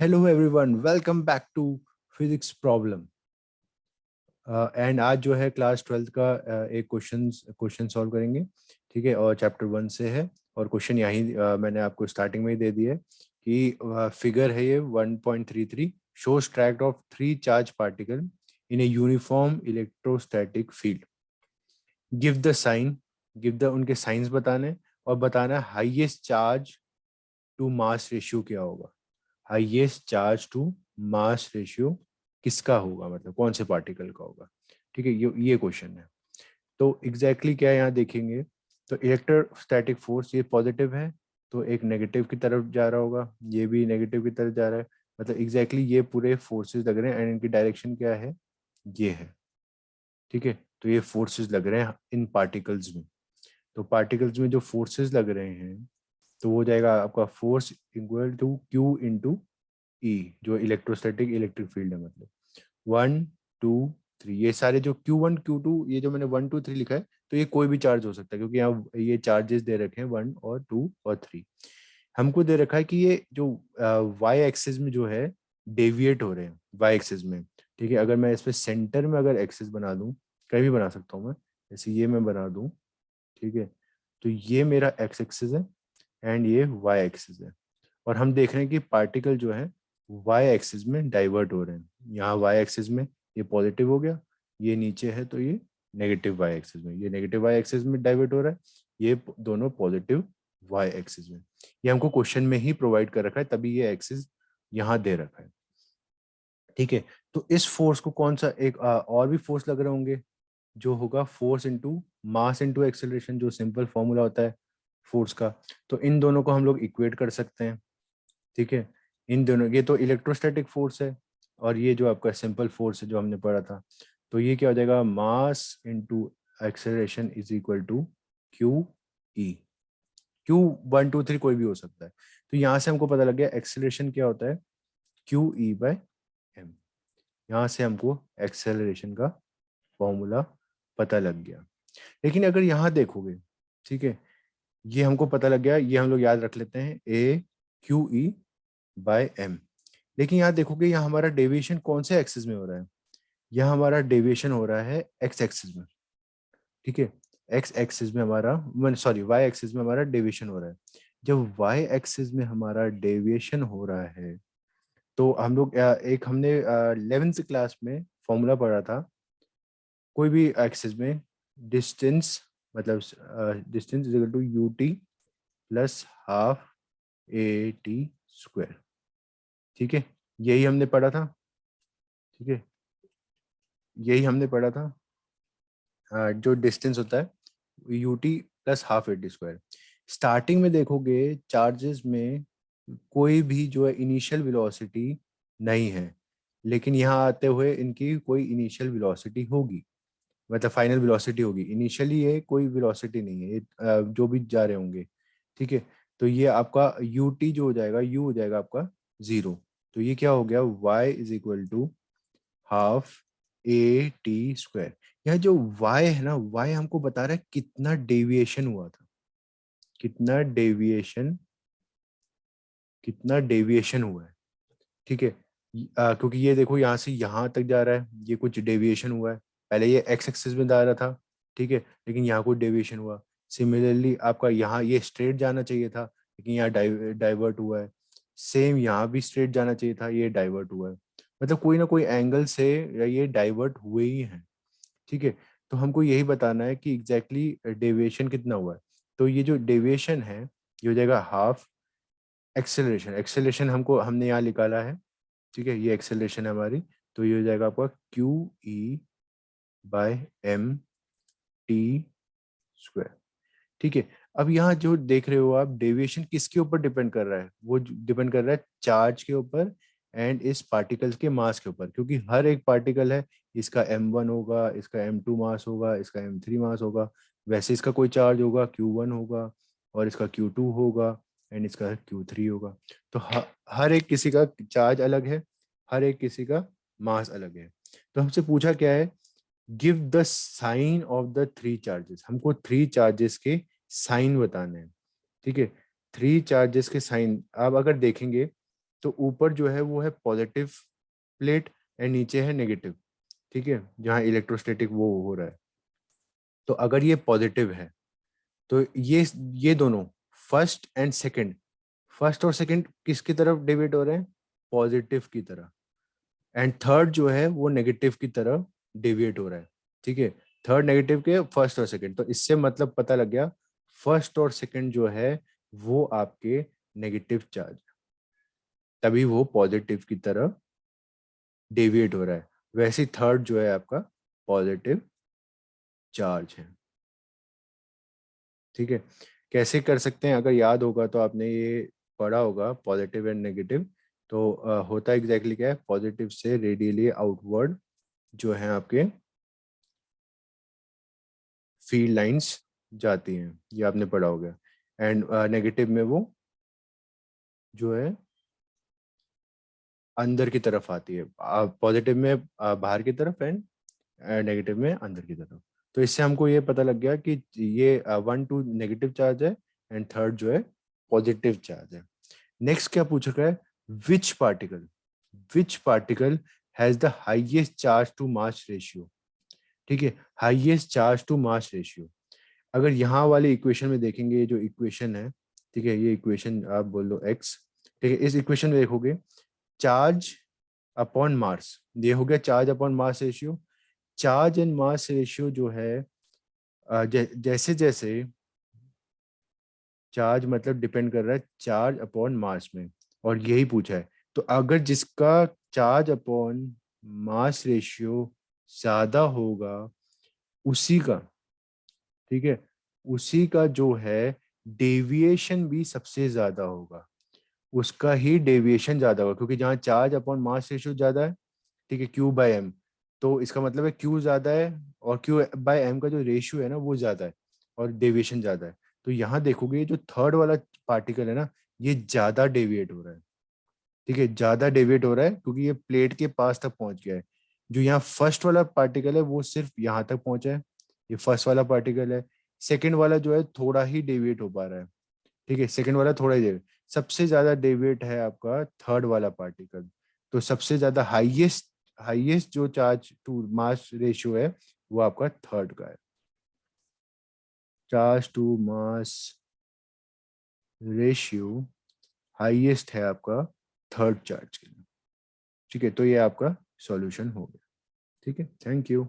Hello everyone, welcome back to physics problem. And आज जो है क्लास 12th का एक क्वेश्चन सॉल्व करेंगे। ठीक है, और चैप्टर 1 से है। और क्वेश्चन यहीं मैंने आपको स्टार्टिंग में ही दे दिया है कि फिगर है ये 1.33 shows tract of 3 charge particle in a uniform electrostatic field. Give the sign, give the उनके साइंस बताने और बताना highest charge to mass ratio क्या होगा। Highest charge to mass ratio किसका होगा, मतलब कौन से पार्टिकल का होगा। ठीक है, ये क्वेश्चन है। तो एग्जैक्टली क्या यहाँ देखेंगे, तो इलेक्ट्रोस्टैटिक फोर्स ये पॉजिटिव है तो एक नेगेटिव की तरफ जा रहा होगा, ये भी नेगेटिव की तरफ जा रहा है। मतलब एग्जैक्टली ये पूरे फोर्सेस लग रहे हैं एंड इनकी डायरेक्शन क्या है, ये है। ठीक है, तो ये फोर्सेस लग रहे हैं इन पार्टिकल्स में। तो पार्टिकल्स में जो फोर्सेस लग रहे हैं तो वो जाएगा आपका force equal to Q into E, जो इलेक्ट्रोस्टैटिक इलेक्ट्रिक फील्ड है। मतलब 1 2 3 ये सारे जो Q1 Q2 ये जो मैंने 1 2 3 लिखा है, तो ये कोई भी चार्ज हो सकता है क्योंकि यहाँ ये चार्जेस दे रखे हैं 1 और 2 और 3। हमको दे रखा है कि ये जो वाई एक्सिस में जो है डेविएट हो रहे हैं वाई एक्सिस में। ठीक है, अगर मैं इस पे सेंटर में अगर एक्सिस बना दूं, कहीं भी बना सकता हूँ मैं, जैसे ये मैं बना दूं। ठीक है, तो ये मेरा एक्स एक्सिस है एंड ये वाई एक्सिस है। और हम देख रहे हैं कि पार्टिकल जो है वाई एक्सिस में डाइवर्ट हो रहे हैं। यहाँ वाई एक्सिस में ये पॉजिटिव हो गया, ये नीचे है तो ये नेगेटिव वाई एक्सिस में, ये नेगेटिव वाई एक्सिस में डाइवर्ट हो रहा है, ये दोनों पॉजिटिव वाई एक्सिस में। ये हमको क्वेश्चन में ही प्रोवाइड कर रखा है, तभी ये एक्सिस यहाँ दे रखा है। ठीक है, तो इस फोर्स को कौन सा एक और भी फोर्स लग रहे होंगे, जो होगा force into mass into acceleration, जो सिंपल फॉर्मूला होता है फोर्स का। तो इन दोनों को हम लोग इक्वेट कर सकते हैं। ठीक है, इन दोनों, ये तो इलेक्ट्रोस्टैटिक फोर्स है और ये जो आपका सिंपल फोर्स है जो हमने पढ़ा था, तो ये क्या हो जाएगा, mass into acceleration is equal to q E. Q1 2 3 कोई भी हो सकता है। तो यहाँ से हमको पता लग गया एक्सेलरेशन क्या होता है, क्यू ई बाय एम। यहाँ से हमको एक्सेलरेशन का फॉर्मूला पता लग गया। लेकिन अगर यहाँ देखोगे, ठीक है, ये हमको पता लग गया, ये हम लोग याद रख लेते हैं ए क्यू ई बाय एम। लेकिन यहाँ देखोगे यहाँ हमारा डेविएशन कौन से एक्सिस में हो रहा है, यहाँ हमारा डेविएशन हो रहा है एक्स एक्सिस में। ठीक है, एक्स एक्सिस में हमारा, सॉरी वाई एक्सिस में हमारा डेविएशन हो रहा है। जब वाई एक्सिस में हमारा डेविएशन हो रहा है तो हम लोग एक हमने 11th क्लास में फॉर्मूला पढ़ा था, कोई भी एक्सिस में डिस्टेंस, मतलब distance is equal to u t plus half a t square. ठीक है, यही हमने पढ़ा था। ठीक है, यही हमने पढ़ा था। जो डिस्टेंस होता है you t plus half a t square. Starting में देखोगे चार्जेस में कोई भी जो है इनिशियल वेलोसिटी नहीं है, लेकिन यहाँ आते हुए इनकी कोई इनिशियल वेलोसिटी होगी, मतलब फाइनल वेलोसिटी होगी। इनिशियली ये कोई वेलोसिटी नहीं है, ये जो भी जा रहे होंगे। ठीक है, तो ये आपका यू टी जो हो जाएगा, यू हो जाएगा आपका 0। तो ये क्या हो गया, y is equal to half a t square. यह जो y है ना, y हमको बता रहा है कितना डेविएशन हुआ था, कितना डेविएशन, कितना डेविएशन हुआ है। ठीक है, क्योंकि ये देखो यहाँ से यहाँ तक जा रहा है, ये कुछ डेविएशन हुआ है। पहले ये एक्स एक्सिस में जा रहा था, ठीक है, लेकिन यहाँ कुछ डेविएशन हुआ। सिमिलरली आपका यहाँ ये स्ट्रेट जाना चाहिए था, लेकिन यहाँ डाइवर्ट हुआ है। सेम यहाँ भी स्ट्रेट जाना चाहिए था, ये डाइवर्ट हुआ है। मतलब कोई ना कोई एंगल से ये डाइवर्ट हुए ही हैं। ठीक है, तो हमको यही बताना है कि एग्जैक्टली डेविएशन कितना हुआ है। तो ये जो डेविएशन है ये हो जाएगा हाफ एक्सेलरेशन। एक्सेलरेशन हमको हमने यहाँ निकाला है। ठीक है, ये एक्सेलरेशन है हमारी, तो ये हो जाएगा आपका q E by m t square. ठीक है, अब यहाँ जो देख रहे हो आप, डेविएशन किसके ऊपर डिपेंड कर रहा है, वो डिपेंड कर रहा है चार्ज के ऊपर एंड इस पार्टिकल के मास के ऊपर। क्योंकि हर एक पार्टिकल है, इसका m1 होगा, इसका m2 मास होगा, इसका m3 मास होगा, वैसे इसका कोई चार्ज होगा q1 होगा और इसका q2 होगा एंड इसका q3 होगा। तो हर एक किसी का चार्ज अलग है, हर एक किसी का मास अलग है। तो हमसे पूछा क्या है, give the sign of the 3 charges. हमको 3 चार्जेस के साइन बताने हैं। ठीक है, 3 चार्जेस के साइन आप अगर देखेंगे तो ऊपर जो है वो है पॉजिटिव प्लेट एंड नीचे है नेगेटिव, ठीक है, जहाँ इलेक्ट्रोस्टैटिक वो हो रहा है। तो अगर ये पॉजिटिव है तो ये दोनों फर्स्ट एंड सेकंड, फर्स्ट और सेकंड किसकी तरफ डेविएट हो रहे हैं, पॉजिटिव की तरफ, एंड थर्ड जो है वो नेगेटिव की तरफ डेविएट हो रहा है, ठीक है, थर्ड नेगेटिव के फर्स्ट और सेकंड। तो इससे मतलब पता लग गया फर्स्ट और सेकंड जो है वो आपके नेगेटिव चार्ज, तभी वो पॉजिटिव की तरफ डेविएट हो रहा है। वैसे थर्ड जो है आपका पॉजिटिव चार्ज है, ठीक है। कैसे कर सकते हैं, अगर याद होगा तो आपने ये पढ़ा होगा पॉजिटिव एंड नेगेटिव। तो होता एग्जैक्टली क्या है, पॉजिटिव से रेडियली आउटवर्ड जो है आपके फील्ड लाइंस जाती हैं, ये आपने पढ़ा होगा, एंड नेगेटिव में वो जो है अंदर की तरफ आती है, पॉजिटिव में बाहर की तरफ एंड नेगेटिव में अंदर की तरफ। तो इससे हमको ये पता लग गया कि ये 1 2 नेगेटिव चार्ज है एंड थर्ड जो है पॉजिटिव चार्ज है। नेक्स्ट क्या पूछ रखा है, which particle has the highest charge to mass ratio, ठीक है, highest charge to mass ratio. अगर यहाँ वाले इक्वेशन में देखेंगे, ये जो इक्वेशन है, ठीक है, ये इक्वेशन आप बोल दो एक्स, ठीक है, इस इक्वेशन में देखोगे चार्ज अपॉन मास, ये हो गया charge upon mass ratio. Charge and mass ratio जो है जैसे जैसे चार्ज मतलब डिपेंड कर रहा है चार्ज अपॉन मास में, और यही पूछा है। तो अगर जिसका चार्ज अपॉन मास रेशियो ज्यादा होगा उसी का, ठीक है, उसी का जो है डेविएशन भी सबसे ज्यादा होगा, उसका ही डेविएशन ज्यादा होगा, क्योंकि जहाँ चार्ज अपॉन मास रेशियो ज्यादा है, ठीक है, क्यू बाय एम, तो इसका मतलब है क्यू ज्यादा है और क्यू बाय एम का जो रेशियो है ना वो ज्यादा है और डेविएशन ज्यादा है। तो यहाँ देखोगे ये जो थर्ड वाला पार्टिकल है ना, ये ज्यादा डेविएट हो रहा है, ठीक है, ज्यादा डेविएट हो रहा है क्योंकि ये प्लेट के पास तक पहुंच गया है। जो यहाँ फर्स्ट वाला पार्टिकल है वो सिर्फ यहाँ तक पहुंचा है, ये फर्स्ट वाला पार्टिकल है। सेकेंड वाला जो है थोड़ा ही डेविएट हो पा रहा है, ठीक है, सेकेंड वाला थोड़ा ही डेविएट, सबसे ज्यादा डेविएट है आपका थर्ड वाला पार्टिकल। तो सबसे ज्यादा हाईएस्ट हाईएस्ट जो चार्ज टू मास रेशियो है वो आपका थर्ड का है, charge to mass ratio highest है आपका थर्ड चार्ज के लिए, ठीक है। तो ये आपका सॉल्यूशन हो गया, ठीक है, थैंक यू।